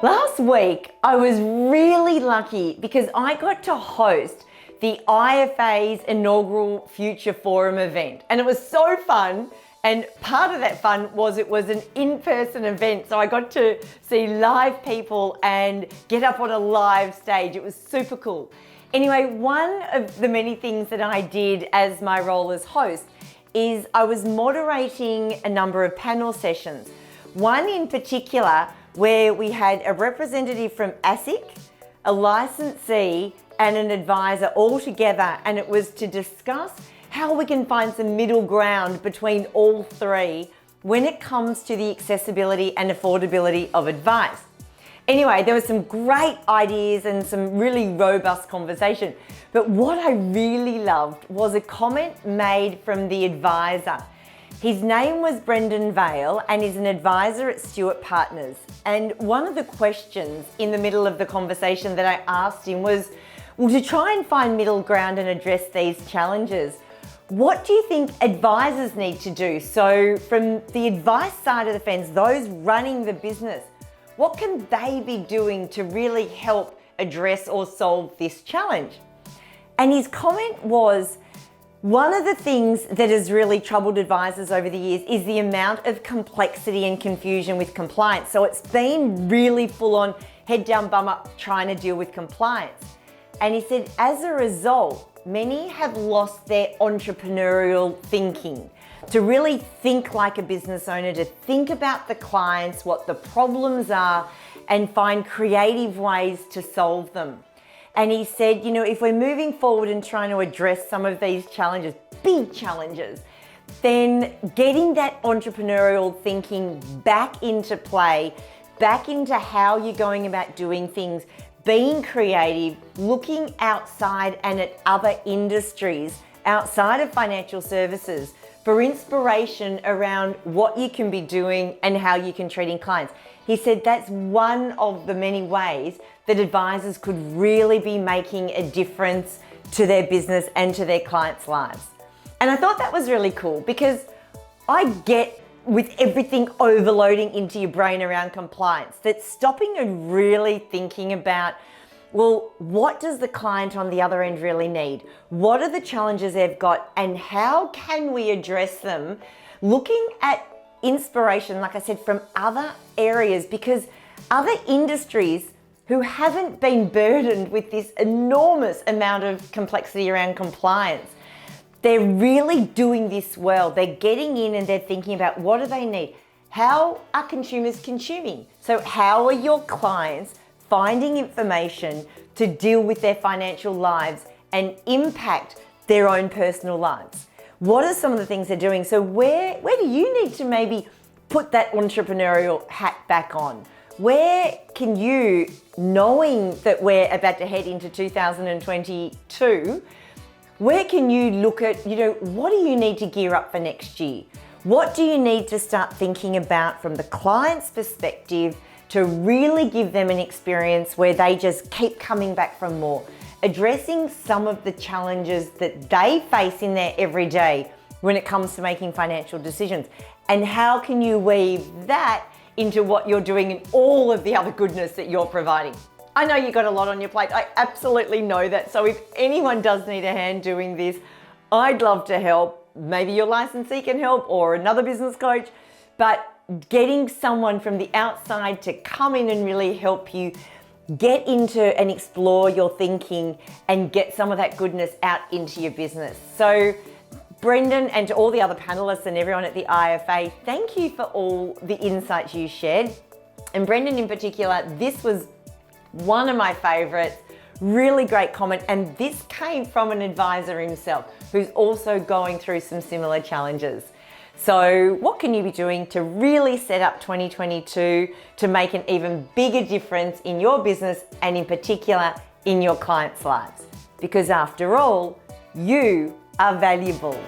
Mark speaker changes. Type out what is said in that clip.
Speaker 1: Last week, I was really lucky because I got to host the IFA's inaugural Future Forum event. And it was so fun. And part of that fun was it was an in-person event. So I got to see live people and get up on a live stage. It was super cool. Anyway, one of the many things that I did as my role as host is I was moderating a number of panel sessions. One in particular where we had a representative from ASIC, a licensee and an advisor all together, and it was to discuss how we can find some middle ground between all three when it comes to the accessibility and affordability of advice. Anyway, there were some great ideas and some really robust conversation, but what I really loved was a comment made from the advisor. His name was Brendon Vade and is an advisor at Stewart Partners. And one of the questions in the middle of the conversation that I asked him was, well, to try and find middle ground and address these challenges, what do you think advisors need to do? So from the advice side of the fence, those running the business, what can they be doing to really help address or solve this challenge? And his comment was, one of the things that has really troubled advisors over the years is the amount of complexity and confusion with compliance. So it's been really full on, head down, bum up, trying to deal with compliance. And he said, as a result, many have lost their entrepreneurial thinking, to really think like a business owner, to think about the clients, what the problems are, and find creative ways to solve them. And he said, you know, if we're moving forward and trying to address some of these challenges, big challenges, then getting that entrepreneurial thinking back into play, back into how you're going about doing things, being creative, looking outside and at other industries outside of financial services for inspiration around what you can be doing and how you can treat clients. He said that's one of the many ways that advisors could really be making a difference to their business and to their clients' lives. And I thought that was really cool because I get with everything overloading into your brain around compliance, that stopping and really thinking about, well, what does the client on the other end really need? What are the challenges they've got and how can we address them? Looking at inspiration, like I said, from other areas, because other industries who haven't been burdened with this enormous amount of complexity around compliance, they're really doing this well. They're getting in and they're thinking about what do they need? How are consumers consuming? So how are your clients finding information to deal with their financial lives and impact their own personal lives? What are some of the things they're doing? So where do you need to maybe put that entrepreneurial hat back on? Where can you, knowing that we're about to head into 2022, where can you look at, what do you need to gear up for next year? What do you need to start thinking about from the client's perspective to really give them an experience where they just keep coming back for more? Addressing some of the challenges that they face in their everyday when it comes to making financial decisions. And how can you weave that into what you're doing and all of the other goodness that you're providing? I know you've got a lot on your plate. I absolutely know that. So if anyone does need a hand doing this, I'd love to help. Maybe your licensee can help or another business coach, but getting someone from the outside to come in and really help you get into and explore your thinking and get some of that goodness out into your business. So Brendon, and to all the other panelists and everyone at the IFA, thank you for all the insights you shared. And Brendon in particular, this was one of my favorites, really great comment. And this came from an advisor himself who's also going through some similar challenges. So what can you be doing to really set up 2022 to make an even bigger difference in your business and in particular in your clients' lives? Because after all, you are valuable.